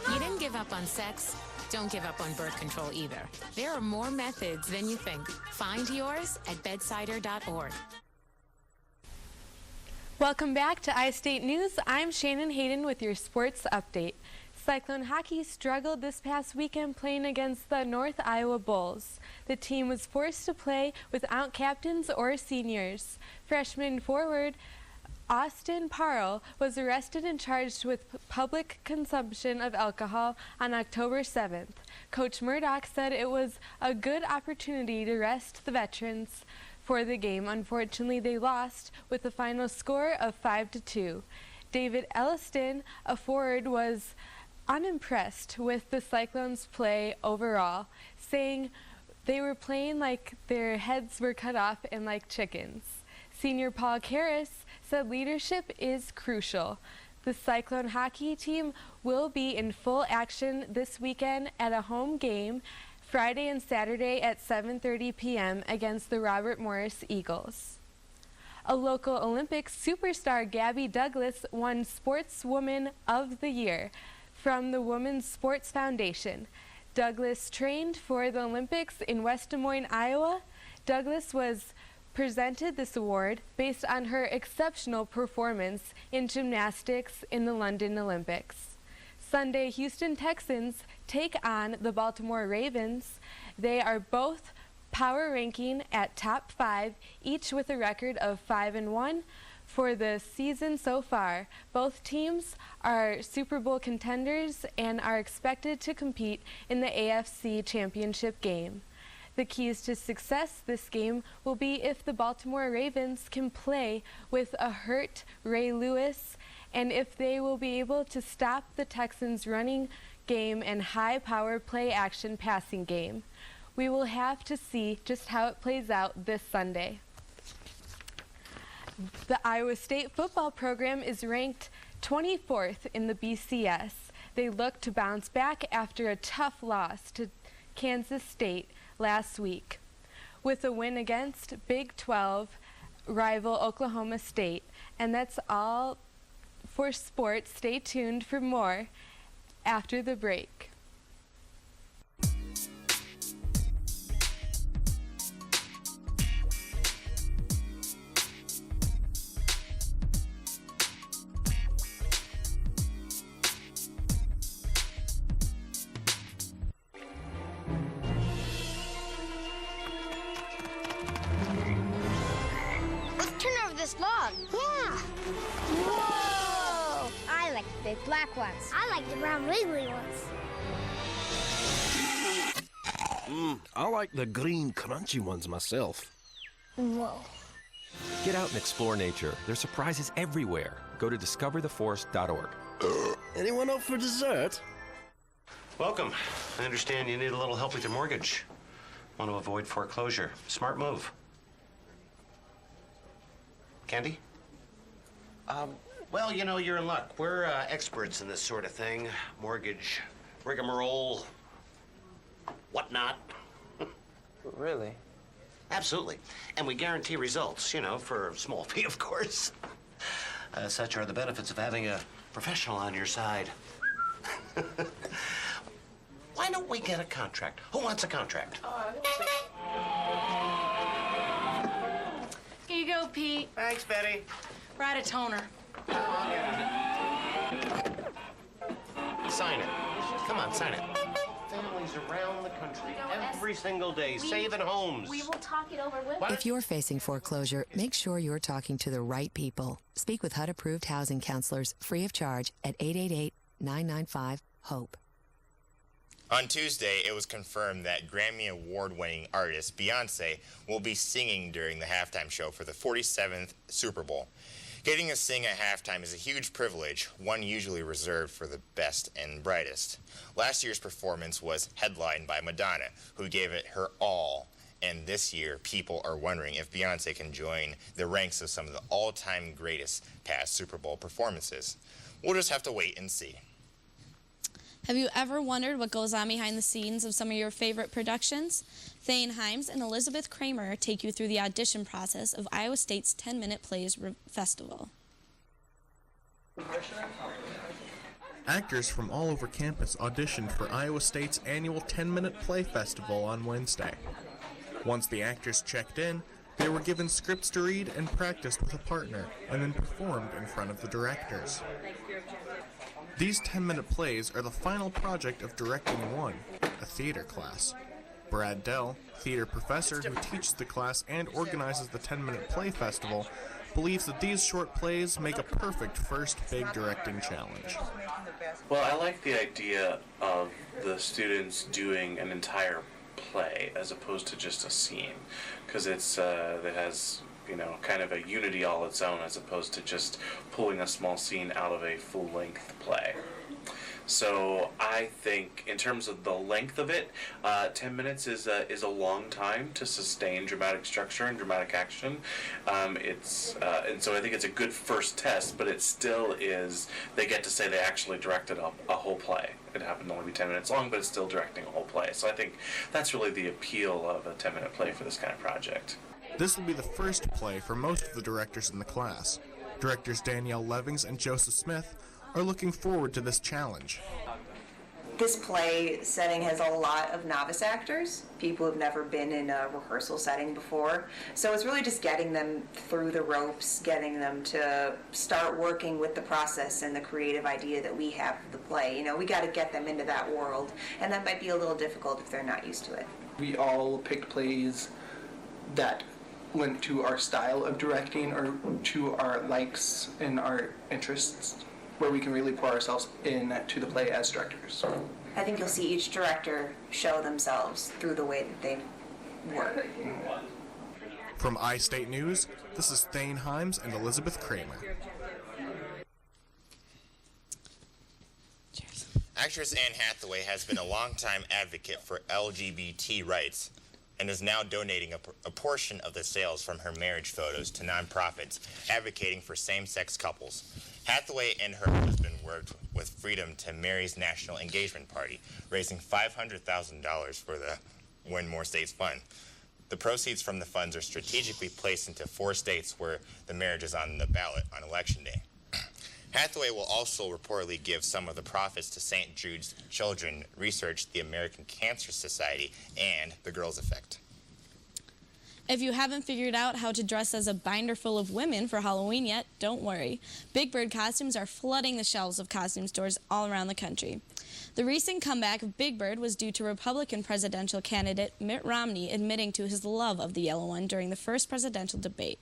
You didn't give up on sex. Don't give up on birth control either. There are more methods than you think. Find yours at bedsider.org. Welcome back to iState News. I'm Shannon Hayden with your sports update. Cyclone hockey struggled this past weekend playing against the North Iowa Bulls. The team was forced to play without captains or seniors. Freshman forward Austin Parle was arrested and charged with public consumption of alcohol on October 7th. Coach Murdoch said it was a good opportunity to rest the veterans for the game. Unfortunately, they lost with a final score of 5-2. David Elliston, a forward, was unimpressed with the Cyclones' play overall, saying they were playing like their heads were cut off and like chickens. Senior Paul Karras said leadership is crucial. The Cyclone hockey team will be in full action this weekend at a home game Friday and Saturday at 7:30 p.m. against the Robert Morris Eagles. A local Olympics superstar, Gabby Douglas, won Sportswoman of the Year from the Women's Sports Foundation. Douglas trained for the Olympics in West Des Moines, Iowa. Douglas was presented this award based on her exceptional performance in gymnastics in the London Olympics. Sunday, Houston Texans take on the Baltimore Ravens. They are both power ranking at top 5, each with a record of 5-1 for the season so far. Both teams are Super Bowl contenders and are expected to compete in the AFC Championship game. The keys to success this game will be if the Baltimore Ravens can play with a hurt Ray Lewis, and if they will be able to stop the Texans' running game and high-power play-action passing game. We will have to see just how it plays out this Sunday. The Iowa State football program is ranked 24th in the BCS. They look to bounce back after a tough loss to Kansas State last week, with a win against Big 12 rival Oklahoma State. And that's all for sports. Stay tuned for more after the break. Log. Yeah. Whoa! I like the big black ones. I like the brown wiggly ones. I like the green crunchy ones myself. Whoa. Get out and explore nature. There's surprises everywhere. Go to discovertheforest.org. Anyone up for dessert? Welcome. I understand you need a little help with your mortgage. Want to avoid foreclosure. Smart move. Candy? Well, you know, you're in luck. We're experts in this sort of thing. Mortgage, rigmarole, whatnot. Really? Absolutely. And we guarantee results, you know, for a small fee, of course. Such are the benefits of having a professional on your side. Why don't we get a contract? Who wants a contract? Here you go, Pete. Thanks, Betty. Write a toner. Sign it. Come on, sign it. Families around the country every single day, saving homes. We will talk it over with. If you're facing foreclosure, make sure you're talking to the right people. Speak with HUD-approved housing counselors free of charge at 888-995-HOPE. On Tuesday, it was confirmed that Grammy Award-winning artist Beyonce will be singing during the halftime show for the 47th Super Bowl. Getting to sing at halftime is a huge privilege, one usually reserved for the best and brightest. Last year's performance was headlined by Madonna, who gave it her all. And this year, people are wondering if Beyonce can join the ranks of some of the all-time greatest past Super Bowl performances. We'll just have to wait and see. Have you ever wondered what goes on behind the scenes of some of your favorite productions? Thane Himes and Elizabeth Kramer take you through the audition process of Iowa State's 10-Minute Plays Festival. Actors from all over campus auditioned for Iowa State's annual 10-minute play festival on Wednesday. Once the actors checked in, they were given scripts to read and practiced with a partner, and then performed in front of the directors. These 10-minute plays are the final project of Directing One, a theater class. Brad Dell, theater professor who teaches the class and organizes the 10-minute play festival, believes that these short plays make a perfect first big directing challenge. Well, I like the idea of the students doing an entire play as opposed to just a scene, because it has, you know, kind of a unity all its own as opposed to just pulling a small scene out of a full-length play. So I think in terms of the length of it, 10 minutes is a long time to sustain dramatic structure and dramatic action. And so I think it's a good first test, but it still is, they get to say they actually directed a whole play. It happened to only be 10 minutes long, but it's still directing a whole play. So I think that's really the appeal of a 10-minute play for this kind of project. This will be the first play for most of the directors in the class. Directors Danielle Levings and Joseph Smith are looking forward to this challenge. This play setting has a lot of novice actors, people who've never been in a rehearsal setting before. So it's really just getting them through the ropes, getting them to start working with the process and the creative idea that we have for the play. You know, we got to get them into that world, and that might be a little difficult if they're not used to it. We all picked plays that went to our style of directing or to our likes and our interests, where we can really pour ourselves into the play as directors. I think you'll see each director show themselves through the way that they work. From iState News, this is Thane Himes and Elizabeth Kramer. Cheers. Actress Anne Hathaway has been a longtime advocate for LGBT rights and is now donating a portion of the sales from her marriage photos to nonprofits advocating for same-sex couples. Hathaway and her husband worked with Freedom to Mary's National Engagement Party, raising $500,000 for the Win More States Fund. The proceeds from the funds are strategically placed into 4 states where the marriage is on the ballot on Election Day. Hathaway will also reportedly give some of the profits to St. Jude's Children Research, the American Cancer Society, and the Girls Effect. If you haven't figured out how to dress as a binder full of women for Halloween yet, don't worry. Big Bird costumes are flooding the shelves of costume stores all around the country. The recent comeback of Big Bird was due to Republican presidential candidate Mitt Romney admitting to his love of the yellow one during the first presidential debate.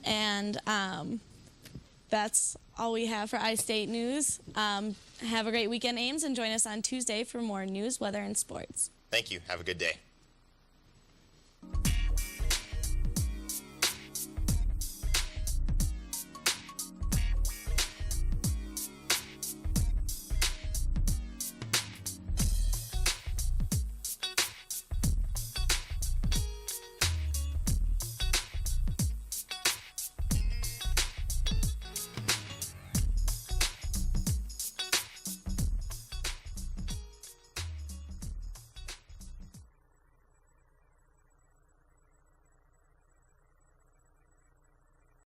And that's all we have for iState News. Have a great weekend, Ames, and join us on Tuesday for more news, weather, and sports. Thank you. Have a good day.